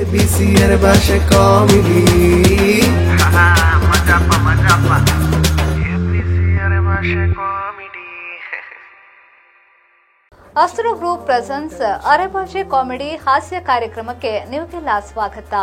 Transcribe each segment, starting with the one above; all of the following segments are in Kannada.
ಎಬಿಸಿ ಅರೆಭಾಷೆ ಕಾಮಿಡಿ ಮಜಾಪ್ಪ ಮಜಾಪ್ಪ ಎಬಿಸಿ ಅರೆಭಾಷೆ ಕಾಮಿಡಿ. ಅಸ್ರು ಗ್ರೂಪ್ ಪ್ರೆಸೆನ್ಸ್ ಅರೆಭಾಷೆ ಕಾಮಿಡಿ ಹಾಸ್ಯ ಕಾರ್ಯಕ್ರಮಕ್ಕೆ ನಿಮಗೆಲ್ಲ ಸ್ವಾಗತ.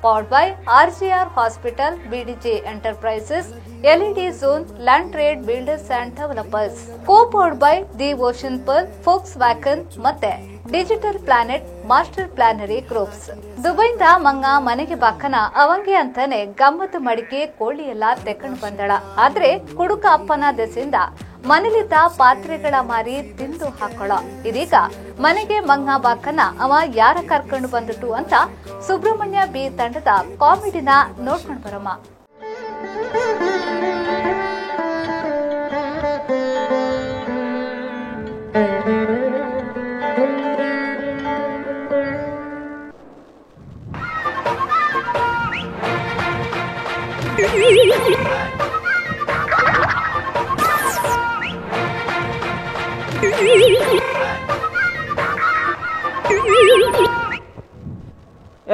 Powered by RGR hospital, BDJ enterprises, LED zone, land trade builders and developers. Co powered by the ocean pearl, Volkswagen ಮತ್ತೆ digital planet master planary groups. ದುಬೈಯಿಂದ ಮಂಗ ಮನೆಗೆ ಬಾಕನ ಅವಂಗೆ ಅಂತಾನೆ ಗಮ್ಮತ್ತು ಮಡಿಕೆ ಕೋಳಿ ಎಲ್ಲ ತೆಕ್ಕೊಂಡು ಬಂದಳ. ಆದ್ರೆ ಕುಡುಕ ಅಪ್ಪನ ದೆಸೆಯಿಂದ ಮನೇಲಿದ್ದ ಪಾತ್ರೆಗಳ ಮಾರಿ ತಿಂದು ಹಾಕೊಳ್ಳ. ಇದೀಗ ಮನೆಗೆ ಮಂಗ ಬಾಕನ ಅವ ಯಾರ ಕರ್ಕೊಂಡು ಬಂದಿಟ್ಟು ಅಂತ ಸುಬ್ರಹ್ಮಣ್ಯ ಬಿ ತಂಡದ ಕಾಮಿಡಿನ ನೋಡ್ಕೊಂಡು ಬರಮ್ಮ.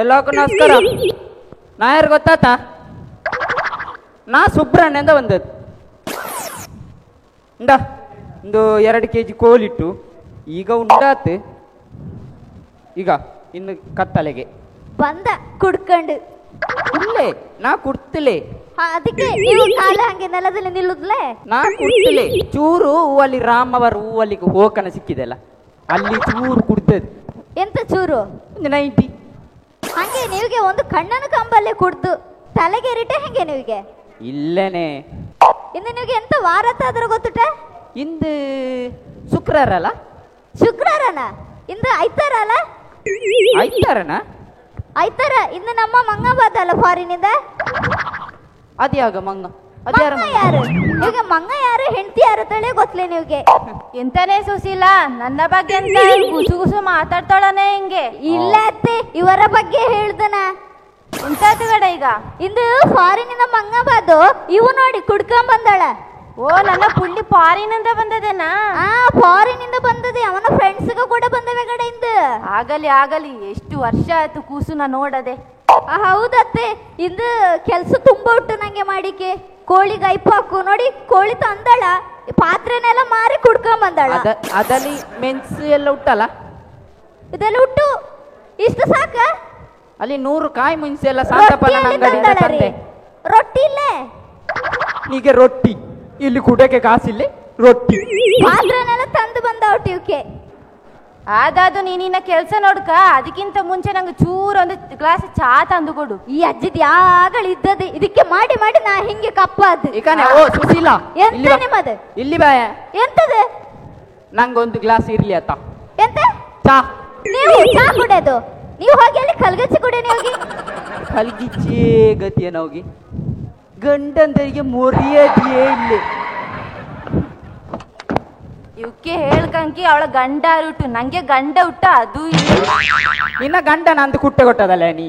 ಎಲ್ಲಕ್ಕೂ ನಮಸ್ಕಾರ. ನಾ ಯಾರು ಗೊತ್ತಾತ? ನಾ ಸುಬ್ರಹ್ಮಣ್ಯದಿಂದ ಬಂದದ್ದು. ಒಂದು 2 kg ಕೋಲಿಟ್ಟು ಈಗ ಉಂಡಾತ್. ಈಗ ಇನ್ನು ಕತ್ತಲೆಗೆ ಬಂದ ಕುಡ್ಕಂಡು. ಇಲ್ಲೇ ನಾ ಕುಡ್ತಿಲೆ. ಅದಕ್ಕೆ ನೀವು ಕಾಲ ಹಂಗೆ ನೆಲದಲ್ಲಿ ನಿಲ್ಲುದ್ಲೆ. ನಾ ಕುಡ್ತಿಲೆ ಚೂರು ಹೂವಲ್ಲಿ ರಾಮವರ ಹೂವಲ್ಲಿಗೆ ಹೋಕನ ಸಿಕ್ಕಿದೆಲ್ಲ ಅಲ್ಲಿ ಚೂರು ಕುಡ್ದದ್ದು. ಎಂತ ಚೂರು? 90. ಹಂಗೆ ನೀವಿಗೆ ಒಂದು ಕಣ್ಣನ ಕಂಬಲ್ಲೇ ಕುಡ್ದು ತಲೆಗೆ ಇರಿಟೆ ಹೆಂಗೆ ನೀವಿಗೆ? ಇಲ್ಲೇನೆ. ಇನ್ನು ನೀವಿಗೆ ಎಂತ ವಾರತ್ತಾದ್ರೂ ಗೊತ್ತುಟ? ಇಂದು ಶುಕ್ರವಾರಲ್ಲ? ಶುಕ್ರವಾರನ? ಇಂದು ಐತಾರಲ್ಲ? ಐತಾರನ? ಐತಾರ. ಇನ್ನು ನಮ್ಮ ಮಂಗ ಬಾದಲ್ಲ ಫಾರಿನಿಂದ. ಅದ್ಯಾಗ ಮಂಗ? ಮಂಗ ಯಾರು ನೀವಿಗೆ? ಮಂಗ ಯಾರು ಹೆಂಡತಿ ಯಾರು ತಳೆ ಗೊತ್ತಲೇ ನೀವಿಗೆ? ಎಂತಾನೇ ಸುಶೀಲ, ನನ್ನ ಬಗ್ಗೆ ಅಂತ ಗುಸು ಗುಸು ಮಾತಾಡ್ತಾಳನೆ ಹಿಂಗೆ. ಇಲ್ಲ ಅತ್ತೆ, ಇವರ ಬಗ್ಗೆ ಹೇಳ್ದನ. ಎಂತಾತು ಬೇಡ ಈಗ. ಇಂದು ಫಾರಿನಿಂದ ಮಂಗ ಬಾದು ಇವು ನೋಡಿ ಕುಡ್ಕೊಂಡ್ ಬಂದಾಳ. ಓ, ನನ್ನ ಪುಂಡಿ ಫಾರಿನಿಂದ ಬಂದದೇನಾ? ಫಾರಿನಿಂದ ಬಂದದೆ. ಅವನ ಫ್ರೆಂಡ್ಸ್ಗೂ ಕೂಡ ಬಂದವೆ ಕಡೆಯಿಂದ. ಆಗಲಿ ಆಗಲಿ, ಎಷ್ಟು ವರ್ಷ ಆಯ್ತು ಕೂಸುನ ನೋಡದೆ. ಹೌದತ್ತೆ, ಇಂದು ಕೆಲ್ಸ ತುಂಬಾ ಉಂಟು ನಂಗೆ ಮಾಡಿಕೆ. ಕೋಳಿಗೆ ಐಪ್ ಹಾಕು ನೋಡಿ, ಕೋಳಿ ತಂದಳ, ಪಾತ್ರೆನೆಲ್ಲ ಮಾರಿ ಕುಡ್ಕೊಂಡ್ ಬಂದಾಳ. ಅದಲ್ಲಿ ಮೆನ್ಸ್ ಎಲ್ಲ ಉಂಟಲ್ಲ? ಇದೆಲ್ಲ ಉಂಟು. ಇಷ್ಟು ಸಾಕ? ಅಲ್ಲಿ 100 ಕಾಯಿ ಮೆಣಸು ಎಲ್ಲ ಸಾಂತಪ್ಪನ ಅಂಗಡಿಯಿಂದ ತಂದೆ. ರೊಟ್ಟಿ ಇಲ್ಲೇ? ಹೀಗೆ ರೊಟ್ಟಿ ಇಲ್ಲಿ ಕುಡಕ್ಕೆ ಕಾಸಿಲ್ಲ, ರೊಟ್ಟಿ ಪಾತ್ರೆನೆಲ್ಲ ತಂದು ಬಂದವಟ್ಟು ಇವಕ್ಕೆ. ಆದಾದು ನೀನಿನ್ನ ಕೆಲ್ಸ ನೋಡ್ಕ. ಅದಕ್ಕಿಂತ ಮುಂಚೆ ನಂಗೆ ಚೂರು ಒಂದು ಗ್ಲಾಸ್ ಚಾ ತಂದು ಕೊಡು. ಈ ಅಜ್ಜಿದ್ ಯಾಗಳು ಇದ್ದದೆ ಇದಕ್ಕೆ ಮಾಡಿ ಮಾಡಿ ನಾ ಹಿಂಗೆ ಕಪ್ಪಾದ. ಓ ಸುಶೀಲ, ಎಂತ ನಿಮ್ಮದು? ಇಲ್ಲಿ ಬಾಯ. ಎಂತದ? ನಂಗೊಂದು ಗ್ಲಾಸ್ ಇರ್ಲಿ ಅತ್ತ. ಎಂತ ಚಾ? ನೀವು ಚಾ ಕುಡಿಯೋದು? ನೀವು ಹೋಗಿ ಅಲ್ಲಿ ಕಲ್ಗಚ್ಚಿ ಕುಡಿಯೋನಿ ಹೋಗಿ. ಕಲ್ಗಿಚ್ಚೇ ಗತಿಯನ ಹೋಗಿ. ಗಂಡಂದರಿಗೆ ಮರ್ಯಾದೆಯೇ ಇಲ್ಲ. ಇವಕ್ಕೆ ಹೇಳ್ಕಂಕಿ ಅವಳ ಗಂಡ ಉಟ್ಟು, ನಂಗೆ ಗಂಡ ಉಟ್ಟ ಅದು ಇಲ್ಲ. ನಿನ್ನ ಗಂಡ ನಂದು ಕುಟ್ಟೆ ಕೊಟ್ಟದಲ್ಲ ನೀ?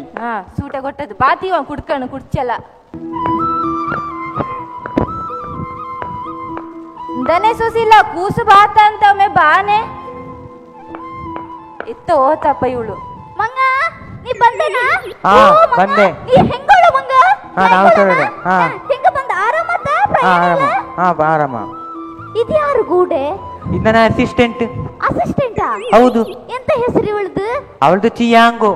ಸೂಟ ಕೊಟ್ಟದ್ದು. ಬಾತಿವ ಕುಡ್ಕಣು ಕುಡ್ಚಲ್ಲ. ದನೆ ಸುಸಿಲ್ಲ ಕೂಸು ಬಾತ ಅಂತ ಒಮ್ಮೆ ಬಾನೆ ಎತ್ತ ಓತಪ್ಪ ಇವಳು. ಮಂಗ ನೀ ಬಂದೇನಾ? ಬಂದೆ. ನೀ ಹೆಂಗಳು ಮಂಗ? ಹೆಂಗ ಬಂದ? ಆರಾಮತ್ತ? ಆರಾಮ. ಇದ್ಯಾರು ಗೂಡೆ? ಇದು ನನ್ನ ಅಸಿಸ್ಟೆಂಟ್. ಅಸಿಸ್ಟೆಂಟಾ? ಹೌದು. ಎಂತ ಹೆಸರು ಇವಳದು? ಅವಳದು ಚಿಯಾಂಗೋ.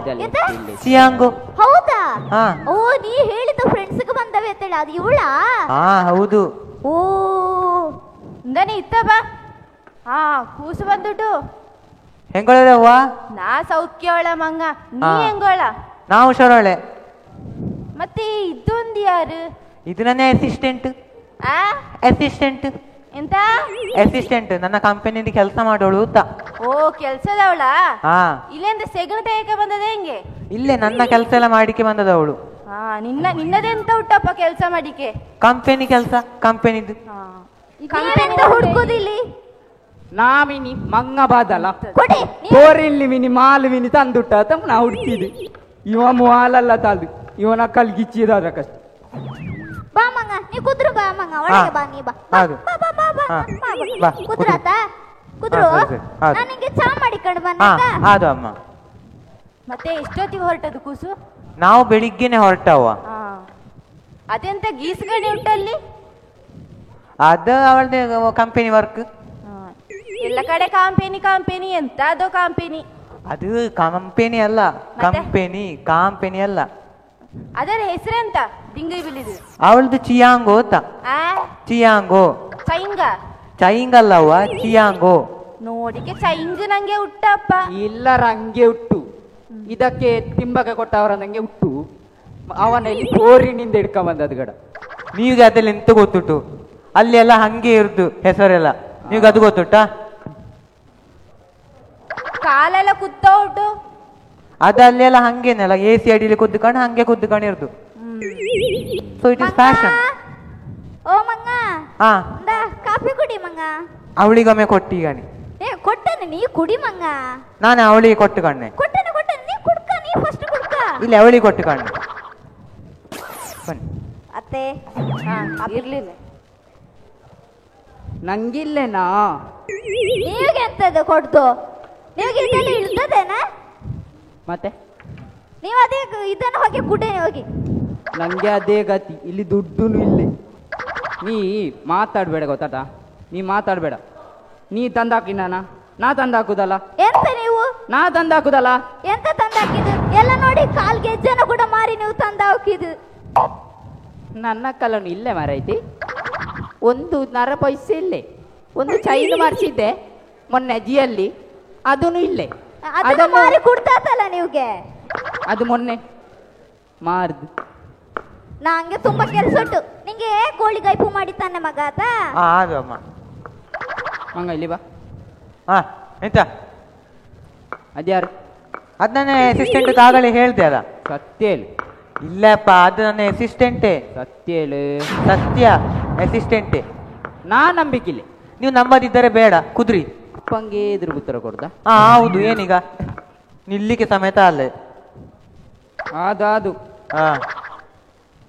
ಚಿಯಾಂಗೋ. ಹೌದಾ? ಹಾ. ಓ, ನೀ ಹೇಳಿದ ಫ್ರೆಂಡ್ಸ್ ಗೆ ಬಂದವೆ ಅಂತೇಳಿ ಅದು ಇವಳಾ? ಹಾ ಹೌದು. ಓ ದನಿ ಇತ್ತ ಬಾ. ಕೂಸು ಬಂದುಟ್ಟು ಹೆಂಗಳವ್ವ? ನಾ ಸೌಖ್ಯವಳ ಮಂಗ. ನೀ ಹೆಂಗೋಳ? ನಾವು ಹುಷಾರಳೆ. ಮತ್ತೆ ಇದೊಂದು ಯಾರು? ಇದು ನನ್ನ ಅಸಿಸ್ಟೆಂಟ್. ಅಸಿಸ್ಟೆಂಟ್ ಎಂತ? ಅಸಿಸ್ಟೆಂಟ್ ನನ್ನ ಕಂಪನಿಯಿಂದ ಕೆಲಸ ಮಾಡೋಳು. ಓ, ಕೆಲ್ಸದವಳ? ಹಾ. ಇಲ್ಲೆಂದ ಸೆಗಣ ತೆಗೆಕ ಬಂದದ ಹೆಂಗೆ? ಇಲ್ಲೇ ನನ್ನ ಕೆಲಸ ಎಲ್ಲ ಮಾಡಿಕೆ ಬಂದದವಳು. ನಿನ್ನದೆಂತ ಉಟ್ಟಪ್ಪ ಕೆಲಸ ಮಾಡಿಕೆ? ಕಂಪನಿ ಕೆಲಸ, ಕಂಪನಿದು. ಹುಡ್ಕೋದಿಲ್ಲಿ ನಾವಿನಿ ಮಂಗ ಬಾದಲ್ಲ ಕೊಡಿ. ಕೋರಿಲ್ಲಿ ಮಿನಿ ಮಾಲು ಮಿನಿ ತಂದುಟ್ಟ ನಾ ಹುಡ್ತಿದ್ವಿ. ಇವ ಮಾಲಲ್ಲ ತಾದು, ಇವನ ಕಲ್ಗಿಚ್ಚಿದಾದ ಕಷ್ಟ. ಬಾ ಮಂಗ, ನೀ ಕುದ್ರು. ಬಾ ಮಂಗ, ಒಳಗೆ ಬಾ. ನೀ ಬಾ ಬಾ ಬಾ ಬಾ ಬಾ. ಕುದ್ರಾತ? ಕುದ್ರು. ನಾನು ನಿಂಗೆ ಚಾ ಮಾಡಿಕೊಂಡು ಬಂದ. ಅದು ಅಮ್ಮ ಮತ್ತೆ ಎಷ್ಟೊತ್ತಿಗೆ ಹೊರಟದು ಕೂಸು? ನಾವು ಬೆಳಿಗ್ಗೆನೆ ಹೊರಟವ. ಹಾ, ಅದೆಂತ ಗೀಸ್ಗಣಿ ಉಂಟಲ್ಲಿ? ಅದು ಅವಳದೇ ಕಂಪನಿ ವರ್ಕ್. ಎಲ್ಲ ಕಡೆ ಕಾಂಪೆನಿ ಎಂತ ಅದೋ ಕಾಂಪೆನಿ. ಅದು ಕಂಪೆನಿ ಅಲ್ಲ, ಕಂಪೆನಿ ಅಲ್ಲ. ಅದರ ಹೆಸರೆಂತ ದಿಂಗಿ ಬಿಲ್ಲಿದು? ಅವಳದು ಚಿಯಾಂಗೋ ಅಂತ. ಚಿಯಾಂಗೋ. ಚೈಂಗಲ್ಲವ್ವ, ಚಿಯಾಂಗೋ. ನೋಡಿಕೆ ಚೈಂಗ್ ನಂಗೆ ಹುಟ್ಟಪ್ಪ. ಇಲ್ಲ ರಂಗೆ ಹುಟ್ಟು, ಇದಕ್ಕೆ ತಿಂಬಕ್ಕೆ ಕೊಟ್ಟವರ ನಂಗೆ ಹುಟ್ಟು. ಅವನಲ್ಲಿ ಕೋರಿನಿಂದ ಹಿಡ್ಕೊಂಡ್ ಬಂದದ್ದು ಗಡ. ನೀವಿಗೆ ಅದೆಲ್ಲ ಎಂತ ಗೊತ್ತುಂಟು? ಅಲ್ಲಿ ಎಲ್ಲ ಹಂಗೆ ಇರ್ದು ಹೆಸರೆಲ್ಲ. ನೀವಿಗೆ ಅದು ಗೊತ್ತುಂಟಾ? ಕಾಲೆಲ್ಲ ಕುತ್ತ ಉಂಟು. ಅದು ಅಲ್ಲೆಲ್ಲ ಹಂಗೇನಲ್ಲ, AC ಅಡಿಲಿ ಕುದ್ದುಕೊಂಡು ಹಂಗೆ ಕುದ್ದುಕೊಂಡು ಇರ್ದು. So it is fashion. ಓ ಮಂಗ, ಹಾ, ಕಾಫಿ ಕುಡಿ ಮಂಗ. ಅವಳಿಗೊಮ್ಮೆ ಕೊಟ್ಟಿಗಾನಿ. ಕೊಟ್ಟನೆ, ನೀ ಕುಡಿ ಮಂಗ. ನಾನು ಅವಳಿಗೆ ಕೊಟ್ಟುಕೊಂಡೆ. ಕೊಟ್ಟನೆ ನೀ ಕುಡ್ಕ, ನೀ ಫಸ್ಟ್ ಕುಡ್ಕ. ಇಲ್ಲಿ ಅವಳಿಗೆ ಕೊಟ್ಟುಕೊಂಡೆ. ಬನ್ನಿ ಅತ್ತೆ. ಇರ್ಲಿಲ್ಲ ನಂಗಿಲ್ಲೇನಾ? ನೀವಿಗೆ ಎಂತದ್ದು ಕೊಡ್ದು? ನಿಮಗೆ ಇದೆಲ್ಲ ಇಳ್ದದೇನಾ? ಮತ್ತೆ ನೀವು ಅದೇ ಇದನ್ನು ಹೋಗಿ ಕುಡೇನೆ ಹೋಗಿ. ನಂಗೆ ಅದೇ ಗತಿ, ಇಲ್ಲಿ ದುಡ್ಡು ಇಲ್ಲಿ. ನೀ ಮಾತಾಡ್ಬೇಡ ಗೊತ್ತಾಟ, ನೀ ಮಾತಾಡ್ಬೇಡ. ನೀ ತಂದಾಕಿ ನಾ ತಂದಾಕುದಲ್ಲ. ಎಂತ ನೀವು? ನಾ ತಂದಾಕುದಲ್ಲ. ಎಂತ ತಂದಾಕಿದ್ದು? ಎಲ್ಲ ನೋಡಿ ಕಾಲ್ ಗೆಜ್ಜೆನ ಕೂಡ ಮಾರಿ ನೀವು ತಂದಾಕಿದ್ದು. ನನ್ನ ಕಲನು ಇಲ್ಲೇ ಮಾರೈತಿ. ಒಂದು ನರ ಪೈಸೆ ಇಲ್ಲೇ, ಒಂದು ಚೈನ್ ಮಾಡಿಸಿದ್ದೆ ಮೊನ್ನೆ ಜಿಯಲ್ಲಿ, ಅದನ್ನು ಇಲ್ಲೇ. ಅದನ್ನು ಮಾರಿ ಕೊಡ್ತಾತಲ್ಲ ನೀವ್ಗೆ. ಅದು ಮೊನ್ನೆ ಮಾರ್ದು. ನಂಗೆ ತುಂಬಾ ಕೆಲಸ ಉಂಟು. ನಿಂಗೆ ಕೋಳಿ ಗೈಪು ಮಾಡಿ ತಾನೆ ಮಗ ಆತ. ಅದು ಅಮ್ಮ. ಮಂಗ ಇಲ್ಲಿ ಬಾ. ಹಾ, ಎಂತ? ಅದ್ಯಾರು? ಅದು ನನ್ನ ಅಸಿಸ್ಟೆಂಟ್ ಆಗಲೇ ಹೇಳ್ದೆ ಅಲ್ಲ. ಸತ್ಯ ಹೇಳು. ಇಲ್ಲಪ್ಪ, ಅದು ನನ್ನ ಅಸಿಸ್ಟೆಂಟೇ. ಸತ್ಯ ಹೇಳು. ಸತ್ಯ, ಅಸಿಸ್ಟೆಂಟೇ. ನಾ ನಂಬಿಕಿಲ್ಲ. ನೀವು ನಂಬದಿದ್ದರೆ ಬೇಡ, ಕುದ್ರಿ. ಅಪ್ಪಂಗೆ ಎದುರು ಉತ್ತರ ಕೊಡ್ದ? ಹಾ ಹೌದು. ಏನೀಗ ನಿಲ್ಲಿಕ್ಕೆ ಸಮೇತ ಅಲ್ಲೇ ಅದು. ಹಾ,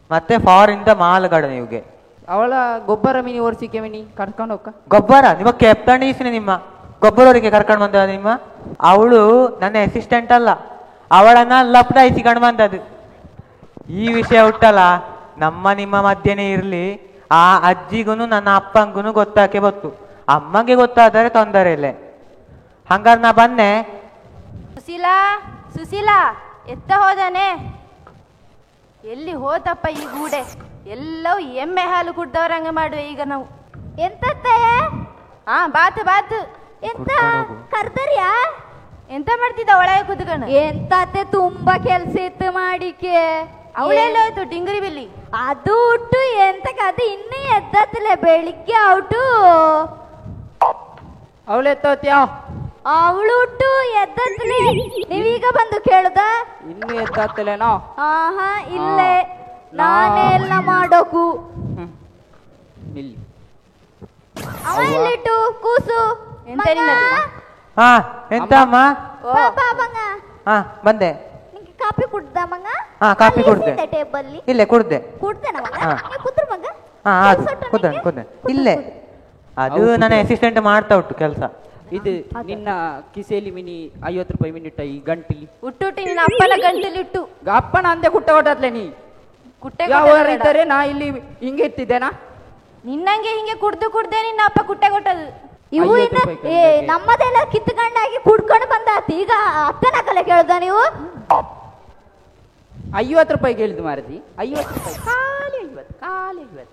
ಮತ್ತೆ ಫಾರಿಂದ ಮಾಲ್ಗಡ ನೀವ್ಗೆ. ಅವಳ ಗೊಬ್ಬರ ಮಿನಿ ಓರ್ಸಿಕೆ ಮಿನಿ ಕರ್ಕೊಂಡು ಹೋಗ. ಗೊಬ್ಬರ ನಿಮ್ಮ ಕೆಪ್ಟಣೀಸಿನ ನಿಮ್ಮ ಗೊಬ್ಬರವರಿಗೆ ಕರ್ಕೊಂಡು ಬಂದ ನಿಮ್ಮ. ಅವಳು ನನ್ನ ಅಸಿಸ್ಟೆಂಟ್ ಅಲ್ಲ, ಅವಳನ್ನ ಲಪ್ಡಾಯಿಸಿಕೊಂಡು ಬಂದದ್ದು. ಈ ವಿಷಯ ಉಂಟಲ್ಲ, ನಮ್ಮ ನಿಮ್ಮ ಮಧ್ಯನೇ ಇರ್ಲಿ, ಆ ಅಜ್ಜಿಗೂ ನನ್ನ ಅಪ್ಪಂಗೂ ಗೊತ್ತಾಕೆ ಬತ್ತು. ಅಮ್ಮಗೆ ಗೊತ್ತಾದರೆ ತೊಂದರೆ ಇಲ್ಲ. ಹಂಗಾರೆ ನಾ ಬನ್ನೆ. ಸುಶೀಲಾ ಎತ್ತ ಹೋದಾನೆ? ಎಲ್ಲಿ ಹೋತಪ್ಪ ಈ ಗೂಡೆ? ಎಲ್ಲವೂ ಎಮ್ಮೆ ಹಾಲು ಕುಡ್ದವ್ರಂಗ ಮಾಡುವೆ ಈಗ ನಾವು. ಎಂತತ್ತೆ? ಬಾತು ಎಂತ ಕರ್ದರ್ಯಾ? ಎಂತ ಮಾಡ್ತಿದ್ದ ಒಳಗೆ ಕುತ್ಕೊಂಡು? ಎಂತತ್ತೆ ತುಂಬಾ ಕೆಲ್ಸ ಇತ್ತು ಮಾಡಿಕೆ. ಅವಳೆಲ್ಲ ಹೋಯ್ತು ಡಿಂಗ್ರಿ ಬಿಲ್ಲಿ? ಅದು ಉಟ್ಟು ಎಂತಕ್ಕೆ, ಅದು ಇನ್ನೂ ಎದ್ದತ್ತಲೆ ಬೆಳಿಗ್ಗೆ ಔಟು. ಅವಳೆತ್ತೋತ್ಯಾ? ಅವಳು ಉಟ್ಟು ಎದ್ದತ್ತಲೆ. ನೀವೀಗ ಬಂದು ಕೇಳುದ? ಇನ್ನು ಎದ್ದಾತಲೇನೋ? ಆಹಾ ಇಲ್ಲೇ ನಾನೇ ಎಲ್ಲ ಮಾಡೋಕು. ನಿಲ್ಲಿ. ಅವ ಎಲ್ಲಿಟ್ಟು ಕೂಸು? ಎಂತ ನಿನ್ನದು? ಹಾ, ಎಂತ ಅಮ್ಮ? ಬಾ ಮಂಗ. ಹಾ, ಬಂದೆ. ನಿಂಗೆ ಕಾಫಿ ಕುಡ್ದ ಮಂಗ? ಹಾ, ಕಾಫಿ ಕುಡ್ದೆ. ಟೇಬಲ್ಲಿ ಇಲ್ಲೇ ಕುಡ್ದೆ. ಕುಡ್ದೇನ ಮಗ? ಹಾ. ನೀ ಕುದ್ರ ಮಗ? ಹಾ, ಅದು ಕುದ್ದೆ. ಇಲ್ಲೇ ಅದು ನನ್ನ ಅಸಿಸ್ಟೆಂಟ್ ಮಾಡ್ತಾ ಉಂಟು ಕೆಲಸ. ಇದು ನಿನ್ನ ಕಿಸೆಯಲ್ಲಿ ಮಿನಿ 50 ರೂಪಾಯಿ ಮಿನಿಟ್ ಈ ಗಂಟಿಲಿ ಉಟ್ಟುಟ್ಟಿ ನಿನ್ನ ಅಪ್ಪನ ಗಂಟಲಿ ಇಟ್ಟು ಅಪ್ಪನ ಅಂದೆ ಕುಟ್ಟ ಕೊಟ್ಟತ್ಲೆ. ನೀ ಕುಟ್ಟೆ ಯಾವ ಇದ್ದಾರೆ? ನಾ ಇಲ್ಲಿ ಹಿಂಗೆ ಇರ್ತಿದ್ದೇನಾ? ನಿನ್ನಂಗೆ ಹಿಂಗೆ ಕುಡ್ದೆ ನಿನ್ನ ಅಪ್ಪ ಕುಟ್ಟೆ ಕೊಟ್ಟದು. ಇವು ಇನ್ನ ನಮ್ಮದೆಲ್ಲ ಕಿತ್ಕೊಂಡಾಗಿ ಕುಡ್ಕೊಂಡು ಬಂದಾತ. ಈಗ ಅತ್ತನ ಕಲೆ ಕೇಳ್ದ ನೀವು? 50 ರೂಪಾಯಿ ಕೇಳಿದ್ದು ಮಾರದಿ. 50 ರೂಪಾಯಿ ಖಾಲಿ 50.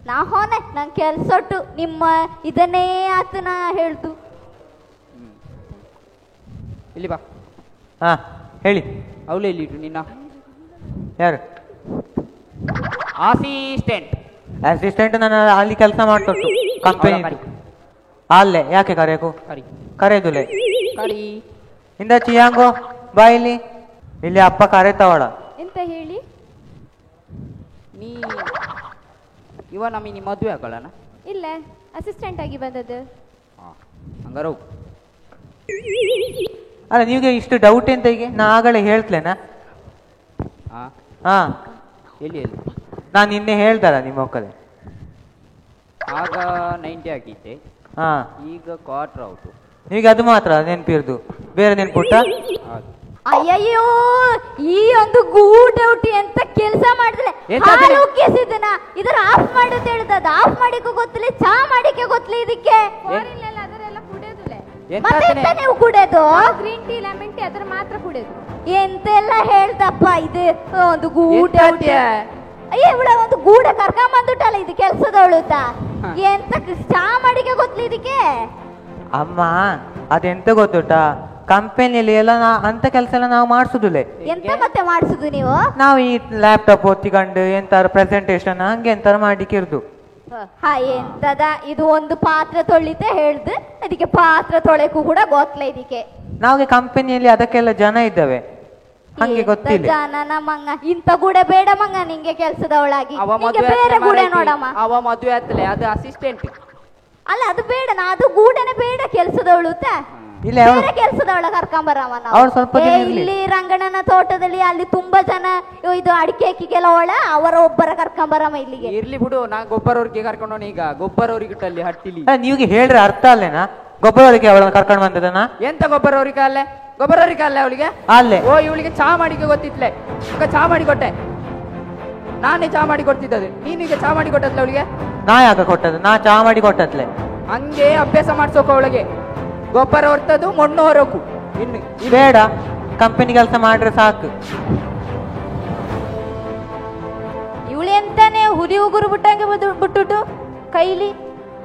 ನಾ ಹೋನೆ, ನಂಗೆ ಕೆಲ್ಸೊಟ್ಟು ನಿಮ್ಮ ಇದನ್ನೇ ಆತ ನಾ ಹೇಳ್ತು. ಇಲ್ಲಿ ಬಾ. ಹಾ, ಹೇಳಿ. ಅವಳು ಎಲ್ಲಿಟ್ಟು ನಿನ್ನ? ಯಾರು? ಅಸಿಸ್ಟೆಂಟ್ ನನ್ನ ಅಲ್ಲಿ ಕೆಲಸ ಮಾಡ್ತೊಟ್ಟು ಕಂಪನಿ. ಅಲ್ಲೇ ಯಾಕೆ ಕರೆಯಕು? ಕರೆಯುದುಲೆ ಕರಿ ಇಂದ ಚಿಯಾಂಗೋ ಬಾ ಇಲ್ಲಿ. ಇಲ್ಲಿ ಅಪ್ಪ ಕರೆತವಳ. ಎಂತ ಹೇಳಿ? ನೀ ಇವ ನಮಗೆ ಮದುವೆ ಆಗೋಳನ? ಇಲ್ಲ, ಅಸಿಸ್ಟೆಂಟ್ ಆಗಿ ಬಂದದ್ದು. ಹಂಗಾರ ಹೋಗು. ಅಲ್ಲ, ನೀವೇ ಇಷ್ಟು ಡೌಟ್ ಎಂತ ಈಗ? ನಾ ಆಗಲೇ ಹೇಳ್ತಲೇನಾ? ಹಾ, ಎಲ್ಲಿ ನಾನು ನಿನ್ನೆ ಹೇಳ್ದಲ್ಲ ನಿಮ್ಮ ಮಕ್ಕಳೇ. ಆಗ 90 ಆಗಿದ್ದೆ, ಹಾ, ಈಗ ಕ್ವಾರ್ಟರ್ ಔಟು. ಈಗ ಅದು ಮಾತ್ರ ನೆನಪಿರ್ದು. ಬೇರೆ ನೆನ್ಪುಟ್ಟ? ಅಯ್ಯಯ್ಯೋ, ಈ ಒಂದು ಗೂಟೌಟಿ ಅಂತ ಕೆಲಸ ಮಾಡಿದ್ರೆ ಹಾಲು ಉಕ್ಕಿಸಿದನ ಇದರ ಆಫ್ ಮಾಡುತ್ತೆ ಹೇಳ್ತದ. ಆಫ್ ಮಾಡಿಕ್ಕೆ ಗೊತ್ತಿಲ್ಲ, ಚಾ ಮಾಡಿಕ್ಕೆ ಗೊತ್ತಿಲ್ಲ ಇದಕ್ಕೆ. ಅದರೆಲ್ಲ ಕುಡಿಯೋದಿಲ್ಲ. ಮತ್ತೆ ನೀವು ಕುಡಿಯೋದು ಗ್ರೀನ್ ಟೀ, ಲೆಮನ್ ಟೀ ಅದರ ಮಾತ್ರ ಕುಡಿಯೋದು. ಎಂತೆಲ್ಲ ಹೇಳ್ದಪ್ಪ ಇದು ಒಂದು ಗೂಟೌಟಿ. ಅಯ್ಯ ಇವಳ ಒಂದು ಗೂಡ ಕರ್ಕೊಂಬಂದುಟ್ಟಲ್ಲ ಇದು ಕೆಲ್ಸದವಳುತ್ತ. ಎಂತ ಚಾ ಮಾಡಿಕೆ ಗೊತ್ತಿಲ್ಲ ಇದಕ್ಕೆ. ಅಮ್ಮ ಅದೆಂತ ಗೊತ್ತುಟ, ಕಂಪನಿಯಲ್ಲಿ ಎಲ್ಲ ಅಂತ ಕೆಲಸ ಎಲ್ಲ ನಾವು ಮಾಡಿಸುದಿಲ್ಲ. ಎಂತ ಮತ್ತೆ ಮಾಡಿಸುದು ನೀವು? ನಾವು ಈ ಲ್ಯಾಪ್ಟಾಪ್ ಒತ್ತಿಕೊಂಡು ಎಂತಾರು ಪ್ರೆಸೆಂಟೇಶನ್ ಹಂಗೆ ಎಂತಾರು ಮಾಡ್ಲಿಕ್ಕೆ ಇರುದು. ಎಂತದ ಇದು ಒಂದು ಪಾತ್ರೆ ತೊಳಿತೆ ಹೇಳ್ದು, ಅದಕ್ಕೆ ಪಾತ್ರೆ ತೊಳೆಕು ಕೂಡ ಗೊತ್ತಲ್ಲ ಇದಕ್ಕೆ. ನಾವ್ಗೆ ಕಂಪನಿಯಲ್ಲಿ ಅದಕ್ಕೆಲ್ಲ ಜನ ಇದ್ದಾವೆ, ಹಂಗೆ ಗೊತ್ತಿಲ್ಲ. ಜನ ಮಂಗ ಇಂತ ಗೂಡೆ ಬೇಡ ಮಂಗ ನಿಂಗೆ ಕೆಲ್ಸದವಳಾಗಿ. ಬೇರೆ ಗೂಡೆ ನೋಡಮ್ಮ. ಅವ ಮದುವೆ ಆತ್ಲೆ, ಅದು ಅಸಿಸ್ಟೆಂಟ್ ಅಲ್ಲ ಅದು ಬೇಡ, ಅದು ಗೂಡೆನೆ ಬೇಡ ಕೆಲ್ಸದವಳು. ಬೇರೆ ಕೆಲ್ಸದವಳ ಕರ್ಕೊಂಬರಮ್ಮ ನಾವು. ಇಲ್ಲಿ ರಂಗಣ್ಣನ ತೋಟದಲ್ಲಿ ಅಲ್ಲಿ ತುಂಬಾ ಜನ ಇದು ಅಡಿಕೆ ಅಕ್ಕಿಗೆಲ್ಲ ಒಳ ಅವರ ಒಬ್ಬರ ಕರ್ಕೊಂಬರಮ್ಮ ಇಲ್ಲಿಗೆ. ಇರ್ಲಿ ಬಿಡು, ನಾ ಗೊಬ್ಬರವ್ರಿಗೆ ಕರ್ಕೊಂಡೋಣ. ಈಗ ಗೊಬ್ಬರವ್ರಿಗೆ ಅಲ್ಲಿ ಹಟ್ಟಿಲಿ ನೀವಿಗೆ ಹೇಳ್ರೆ ಅರ್ಥ ಅಲ್ಲೇನಾ? ಗೊಬ್ಬರವ್ರಿಗೆ ಅವಳನ್ನ ಕರ್ಕೊಂಡು ಬಂದದನ? ಎಂತ ಗೊಬ್ಬರವ್ರಿಗೆ ಅಲ್ಲೇ? ಗೊಬ್ಬರವ್ರಿಗೆ ಅಲ್ಲೇ ಅವಳಿಗೆ ಅಲ್ಲೇ. ಓ ಇವಳಿಗೆ ಚಾ ಮಾಡಿಕೆ ಗೊತ್ತಿತ್ಲೆ, ಈಗ ಚಾ ಮಾಡಿ ಕೊಟ್ಟೆ. ನಾನೇ ಚಾ ಮಾಡಿ ಕೊಡ್ತಿದ್ದದು, ನೀನೀಗ ಚಾ ಮಾಡಿ ಕೊಟ್ಟದ್ಲೆ ಅವಳಿಗೆ? ನಾ ಯಾಕ ಕೊಟ್ಟದ್ದು? ನಾ ಚಾ ಮಾಡಿ ಕೊಟ್ಟದ್ಲೆ. ಹಂಗೆ ಅಭ್ಯಾಸ ಮಾಡ್ಸೋಕ ಅವಳಿಗೆ. ಗೊಬ್ಬರ ಹೊರ್ತದು, ಮಣ್ಣು ಹೊರಕು. ಇನ್ನು ಬೇಡ, ಕಂಪನಿ ಕೆಲಸ ಮಾಡ್ರೆ ಸಾಕು. ಇವಳು ಎಂತಾನೆ ಹುರಿ ಉಗುರು ಬಿಟ್ಟಂಗೆ ಬಿಟ್ಟುಟ್ಟು ಕೈಲಿ.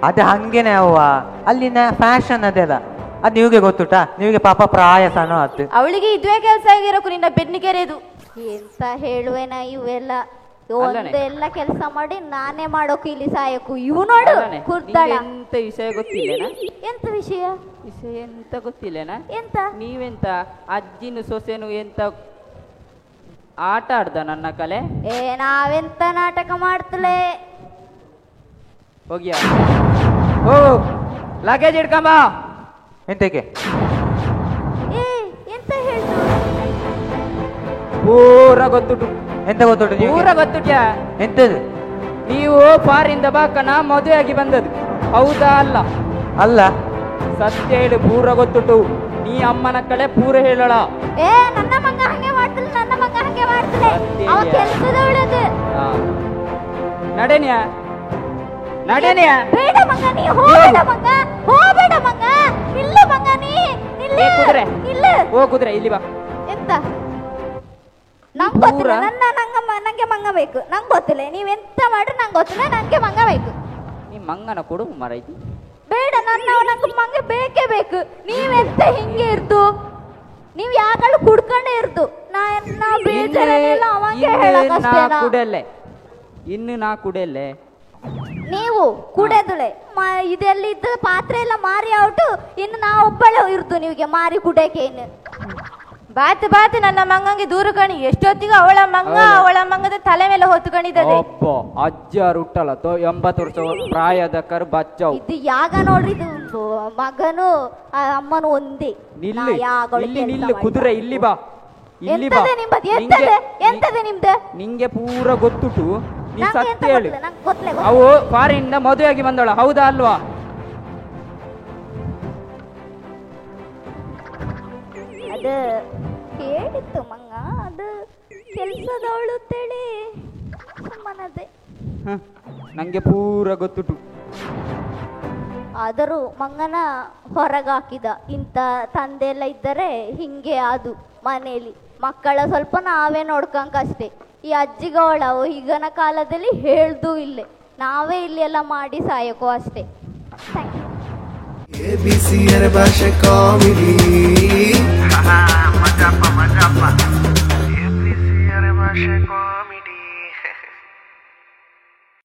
ಅದು ಹಂಗೇನೆ ಅವ್ವ, ಅಲ್ಲಿನ ಫ್ಯಾಷನ್ ಅದೆಲ್ಲ. ಅದ್ ನೀವಿಗೆ ಗೊತ್ತುಟ, ನೀವಿಗೆ ಪಾಪ ಪ್ರಾಯಸನೋ ಆತು. ಅವಳಿಗೆ ಇದುವೇ ಕೆಲಸ ಆಗಿರಕು ನಿನ್ನ ಬೆನ್ನಿಗೆರೆದು. ಎಂತ ಹೇಳುವೆನ ಇವೆಲ್ಲ ಒಂದೆಲ್ಲ ಕೆಲಸ ಮಾಡಿ ನಾನೇ ಮಾಡೋಕು ಇಲ್ಲಿ ಸಾಯಕು. ಇವು ನೋಡು ಕುರ್ತಾಳ. ಎಂತ ವಿಷಯ ಗೊತ್ತಿಲ್ಲೇನಾ? ಎಂತ ವಿಷಯ? ವಿಷಯ ಎಂತ ಗೊತ್ತಿಲ್ಲೇನಾ? ಎಂತ? ನೀವೆಂತ ಅಜ್ಜಿನು ಸೊಸೆನು ಎಂತ ಆಟ ಆಡ್ದ ನನ್ನ ಕಲೆ? ನಾವೆಂತ ನಾಟಕ ಮಾಡ್ತಲೇ. ಹೋಗ್ಯಾ? ಓ ಲಗೇಜ್ ಇಡ್ಕೊಂಬ. ಎಂತಕ್ಕೆ? ಎಂತ ಹೇಳ್ತು? ಪೂರ ಗೊತ್ತುಂಟು. ಎಂತ ಗೊತ್ತುಂಟು? ಪೂರ ಗೊತ್ತುಂಟ್ಯಾ? ಎಂತದು? ನೀವು ಫಾರಿಂದ ಬಾಕನ ಮದುವೆ ಆಗಿ ಬಂದದ್ದು ಹೌದಾ? ಅಲ್ಲ ಅಲ್ಲ, ಸತ್ಯ ಹೇಳು. ಪೂರ ಗೊತ್ತುಂಟು. ನೀ ಅಮ್ಮನ ಕಡೆ ಪೂರ ಹೇಳೋಳ. ನನ್ನ ಮಗ ಹಂಗೆ ಮಾಡ್ತಿಲ್ಲ, ನನ್ನ ಮಗ ಹಂಗೆ ಮಾಡ್ತಿಲ್ಲ. ಅವ ಕೆಲಸದವಳದು. ನಡೆನ್ಯಾ ನಡೆನ್ಯಾ? ಬೇಡ ಮಗ, ನೀ ಹೋಗಬೇಡ ಮಗ, ಹೋಗಬೇಡ ಮಗ. ನಿಲ್ಲು ಮಗ, ನೀ ನಿಲ್ಲು. ಕುದುರೆ ನಿಲ್ಲು. ಓ ಕುದುರೆ ಇಲ್ಲಿ ಬಾ. ಎಂತ? ನಂಗೆ ಗೊತ್ತಿಲ್ಲ, ನಂಗೆ ಮಂಗ ಬೇಕು. ನಂಗೆ ಗೊತ್ತಿಲ್ಲ, ನೀವೆಂತ ಮಾಡ್ರಿ ನಂಗೆ ಗೊತ್ತಿಲ್ಲ, ನಂಗೆ ಮಂಗ ಬೇಕು. ನೀ ಮಂಗನ ಕೊಡು ಮರೈತಿ. ಬೇಡ, ನಂಗೆ ಮಂಗ ಬೇಕೇ ಬೇಕು. ನೀವೆಂತ ಹಿಂಗೆ ಇರ್ದು? ನೀವ್ ಯಾಕಳು ಕುಡ್ಕೊಂಡೇ ಇರ್ದು? ನಾ ಬೇಜಾರಲ್ಲ ಅವಂಗೆ ಹೇಳಕ್ಕಷ್ಟೇನಾ? ಕುಡಲೆ ಇನ್ನು ನಾ ಕುಡಲೆ. ನೀವು ಕುಡೆದುಳೆ ಇದೆಲ್ಲ ಇದ್ದ ಪಾತ್ರೆ ಎಲ್ಲ ಮಾರಿ ಔಟು. ಇನ್ನು ನಾ ಒಬ್ಬಳೆ ಇರ್ದು ನೀವಿಗೆ ಮಾರಿ ಕುಡಕ್ಕೆ. ಇನ್ನು ಬಾತ್ ಬಾತ್ ನನ್ನ ಮಂಗಂಗೆ ದೂರ ಕಣಿ. ಎಷ್ಟೊತ್ತಿಗೆ ಅವಳ ಮಂಗದ ತಲೆ ಮೇಲೆ ಹೊತ್ತುಕೊಂಡಿದ್ದದೆ. ಅಜ್ಜಾರು ಹುಟ್ಟಲ್ಲ 80 ವರ್ಷ ಪ್ರಾಯದ ಕರು ಬಚ್ಚವು. ಇದು ಯಾಗ ನೋಡ್ರಿ, ಇದು ಮಗನು ಅಮ್ಮನು ಒಂದೇ. ನಿಲ್ಲು ಕುದುರೆ ಇಲ್ಲಿ ಬಾ. ಇಲ್ಲಿ ಬಾ. ಎಂತದೆ ನಿಮ್ದು? ನಿಂಗೆ ಪೂರ ಗೊತ್ತುಟು. ನೀ ಸತ್ಯ ಹೇಳು. ಅವು ಫಾರಿನಿಂದ ಮದುವೆಯಾಗಿ ಬಂದವಳ ಹೌದಾ ಅಲ್ವಾ? ಅದು ಹೇಳಿತ್ತು ಮಂಗ, ಅದು ಕೆಲ್ಸದವಳು ತೇಳಿ ಸುಮ್ಮನದೆ. ನಂಗೆ ಪೂರ ಗೊತ್ತುಟು. ಆದರೂ ಮಂಗನ ಹೊರಗಾಕಿದ. ಇಂಥ ತಂದೆ ಎಲ್ಲ ಇದ್ದರೆ ಹಿಂಗೆ ಅದು ಮನೆಯಲ್ಲಿ. ಮಕ್ಕಳ ಸ್ವಲ್ಪ ನಾವೇ ನೋಡ್ಕಂಕಷ್ಟೇ. ಈ ಅಜ್ಜಿಗಳವು ಈಗಿನ ಕಾಲದಲ್ಲಿ ಹೇಳ್ದೂ ಇಲ್ಲೇ, ನಾವೇ ಇಲ್ಲಿ ಎಲ್ಲ ಮಾಡಿ ಸಾಯಕೋ ಅಷ್ಟೇ. ABC ಅರೆ ಭಾಷೆ ಕಾಮಿಡಿ